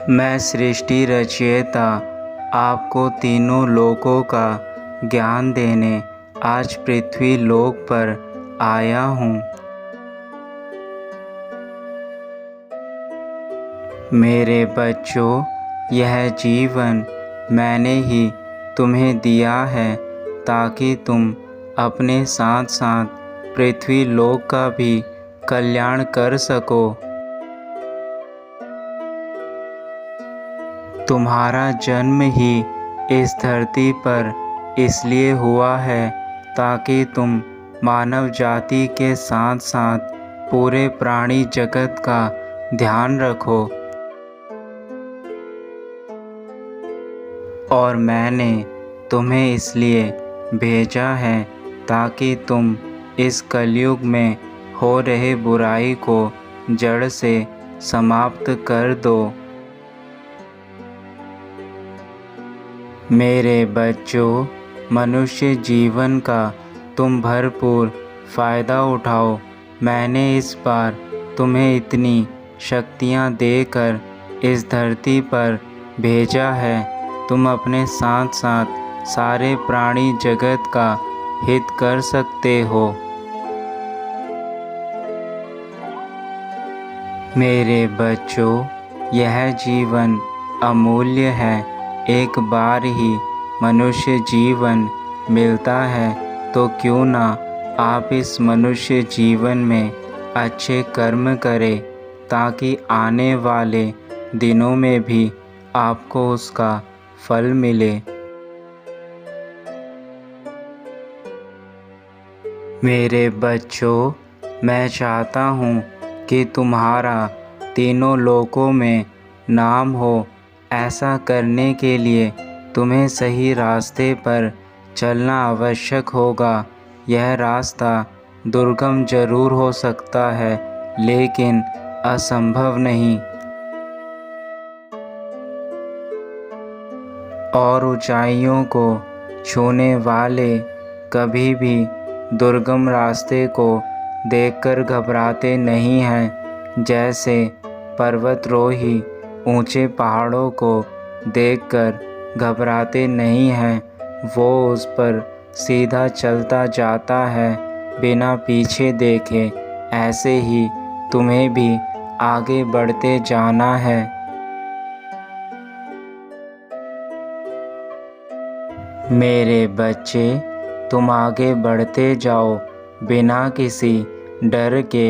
मैं सृष्टि रचयिता आपको तीनों लोकों का ज्ञान देने आज पृथ्वी लोक पर आया हूँ। मेरे बच्चों, यह जीवन मैंने ही तुम्हें दिया है ताकि तुम अपने साथ साथ पृथ्वी लोक का भी कल्याण कर सको। तुम्हारा जन्म ही इस धरती पर इसलिए हुआ है ताकि तुम मानव जाति के साथ साथ पूरे प्राणी जगत का ध्यान रखो। और मैंने तुम्हें इसलिए भेजा है ताकि तुम इस कलयुग में हो रहे बुराई को जड़ से समाप्त कर दो। मेरे बच्चों, मनुष्य जीवन का तुम भरपूर फ़ायदा उठाओ। मैंने इस बार तुम्हें इतनी शक्तियाँ देकर इस धरती पर भेजा है। तुम अपने साथ साथ सारे प्राणी जगत का हित कर सकते हो। मेरे बच्चों, यह जीवन अमूल्य है। एक बार ही मनुष्य जीवन मिलता है, तो क्यों ना आप इस मनुष्य जीवन में अच्छे कर्म करें ताकि आने वाले दिनों में भी आपको उसका फल मिले। मेरे बच्चों, मैं चाहता हूँ कि तुम्हारा तीनों लोकों में नाम हो। ऐसा करने के लिए तुम्हें सही रास्ते पर चलना आवश्यक होगा। यह रास्ता दुर्गम जरूर हो सकता है, लेकिन असंभव नहीं। और ऊंचाइयों को छूने वाले कभी भी दुर्गम रास्ते को देखकर घबराते नहीं हैं। जैसे पर्वतारोही ऊंचे पहाड़ों को देखकर घबराते नहीं हैं, वो उस पर सीधा चलता जाता है बिना पीछे देखे। ऐसे ही तुम्हें भी आगे बढ़ते जाना है। मेरे बच्चे, तुम आगे बढ़ते जाओ बिना किसी डर के।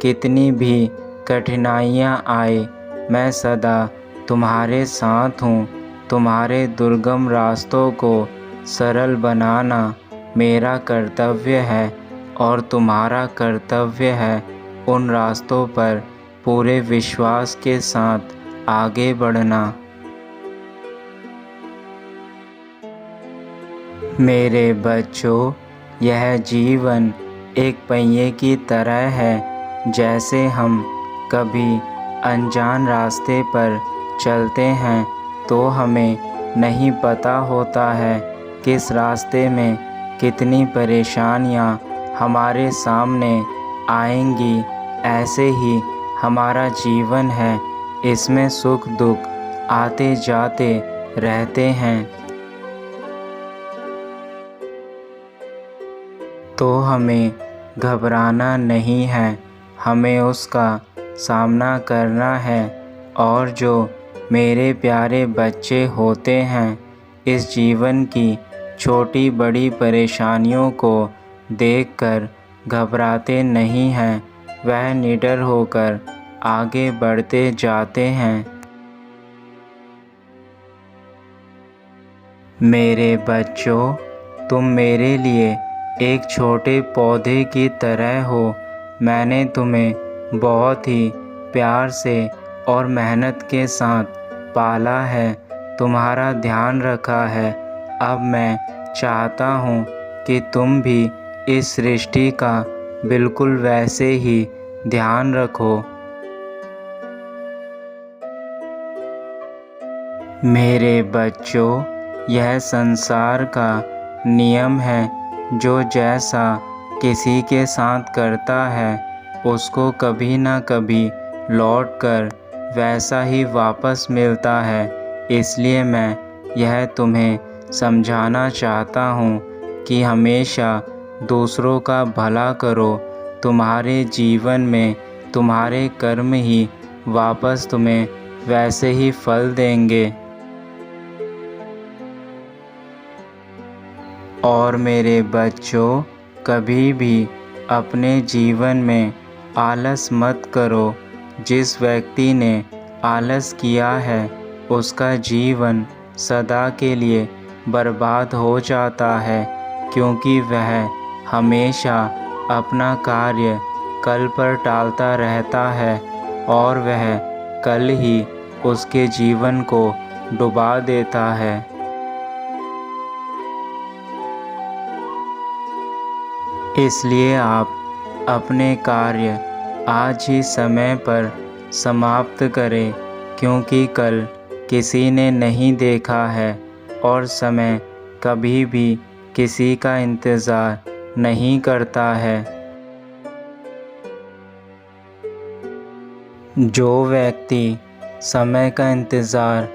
कितनी भी कठिनाइयाँ आए, मैं सदा तुम्हारे साथ हूँ। तुम्हारे दुर्गम रास्तों को सरल बनाना मेरा कर्तव्य है, और तुम्हारा कर्तव्य है उन रास्तों पर पूरे विश्वास के साथ आगे बढ़ना। मेरे बच्चों, यह जीवन एक पहिए की तरह है। जैसे हम कभी अनजान रास्ते पर चलते हैं तो हमें नहीं पता होता है किस रास्ते में कितनी परेशानियां हमारे सामने आएंगी। ऐसे ही हमारा जीवन है, इसमें सुख दुख आते जाते रहते हैं। तो हमें घबराना नहीं है, हमें उसका सामना करना है। और जो मेरे प्यारे बच्चे होते हैं, इस जीवन की छोटी बड़ी परेशानियों को देखकर घबराते नहीं हैं, वह निडर होकर आगे बढ़ते जाते हैं। मेरे बच्चों, तुम मेरे लिए एक छोटे पौधे की तरह हो। मैंने तुम्हें बहुत ही प्यार से और मेहनत के साथ पाला है, तुम्हारा ध्यान रखा है। अब मैं चाहता हूँ कि तुम भी इस सृष्टि का बिल्कुल वैसे ही ध्यान रखो। मेरे बच्चों, यह संसार का नियम है। जो जैसा किसी के साथ करता है, उसको कभी ना कभी लौटकर वैसा ही वापस मिलता है। इसलिए मैं यह तुम्हें समझाना चाहता हूँ कि हमेशा दूसरों का भला करो। तुम्हारे जीवन में तुम्हारे कर्म ही वापस तुम्हें वैसे ही फल देंगे। और मेरे बच्चों, कभी भी अपने जीवन में आलस मत करो। जिस व्यक्ति ने आलस किया है उसका जीवन सदा के लिए बर्बाद हो जाता है, क्योंकि वह हमेशा अपना कार्य कल पर टालता रहता है और वह कल ही उसके जीवन को डुबा देता है। इसलिए आप अपने कार्य आज ही समय पर समाप्त करें, क्योंकि कल किसी ने नहीं देखा है और समय कभी भी किसी का इंतज़ार नहीं करता है। जो व्यक्ति समय का इंतज़ार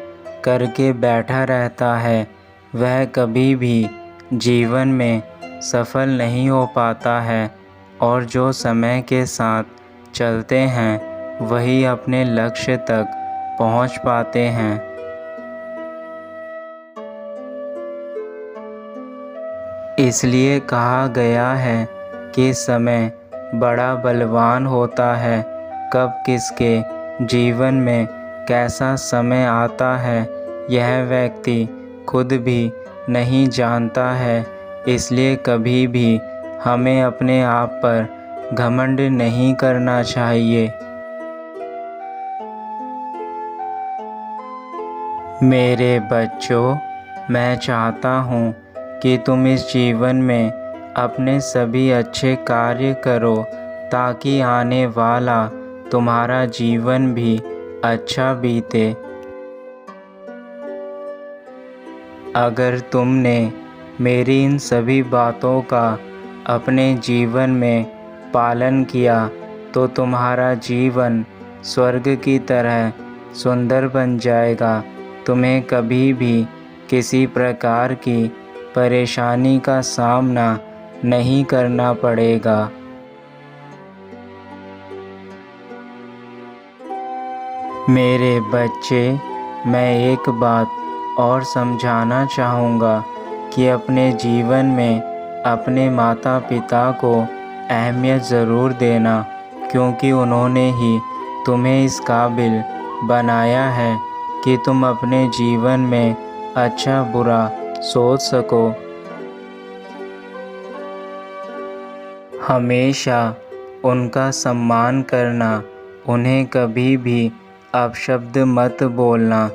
करके बैठा रहता है वह कभी भी जीवन में सफल नहीं हो पाता है, और जो समय के साथ चलते हैं वही अपने लक्ष्य तक पहुंच पाते हैं। इसलिए कहा गया है कि समय बड़ा बलवान होता है। कब किसके जीवन में कैसा समय आता है यह व्यक्ति खुद भी नहीं जानता है। इसलिए कभी भी हमें अपने आप पर घमंड नहीं करना चाहिए। मेरे बच्चों, मैं चाहता हूँ कि तुम इस जीवन में अपने सभी अच्छे कार्य करो, ताकि आने वाला तुम्हारा जीवन भी अच्छा बीते। अगर तुमने मेरी इन सभी बातों का अपने जीवन में पालन किया तो तुम्हारा जीवन स्वर्ग की तरह सुंदर बन जाएगा। तुम्हें कभी भी किसी प्रकार की परेशानी का सामना नहीं करना पड़ेगा। मेरे बच्चे, मैं एक बात और समझाना चाहूँगा कि अपने जीवन में अपने माता पिता को अहमियत ज़रूर देना, क्योंकि उन्होंने ही तुम्हें इस काबिल बनाया है कि तुम अपने जीवन में अच्छा बुरा सोच सको। हमेशा उनका सम्मान करना, उन्हें कभी भी अपशब्द मत बोलना,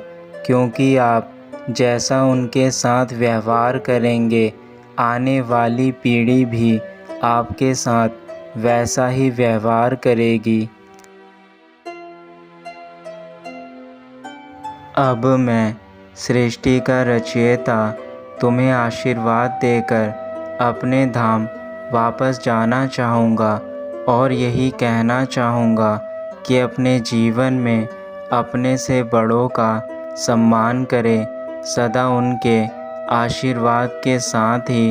क्योंकि आप जैसा उनके साथ व्यवहार करेंगे आने वाली पीढ़ी भी आपके साथ वैसा ही व्यवहार करेगी। अब मैं सृष्टि का रचयिता तुम्हें आशीर्वाद देकर अपने धाम वापस जाना चाहूँगा और यही कहना चाहूँगा कि अपने जीवन में अपने से बड़ों का सम्मान करें। सदा उनके आशीर्वाद के साथ ही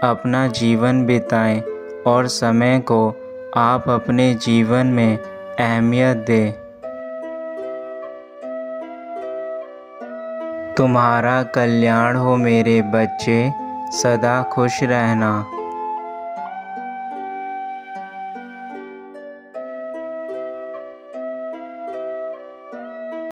अपना जीवन बिताएं और समय को आप अपने जीवन में अहमियत दें। तुम्हारा कल्याण हो मेरे बच्चे, सदा खुश रहना।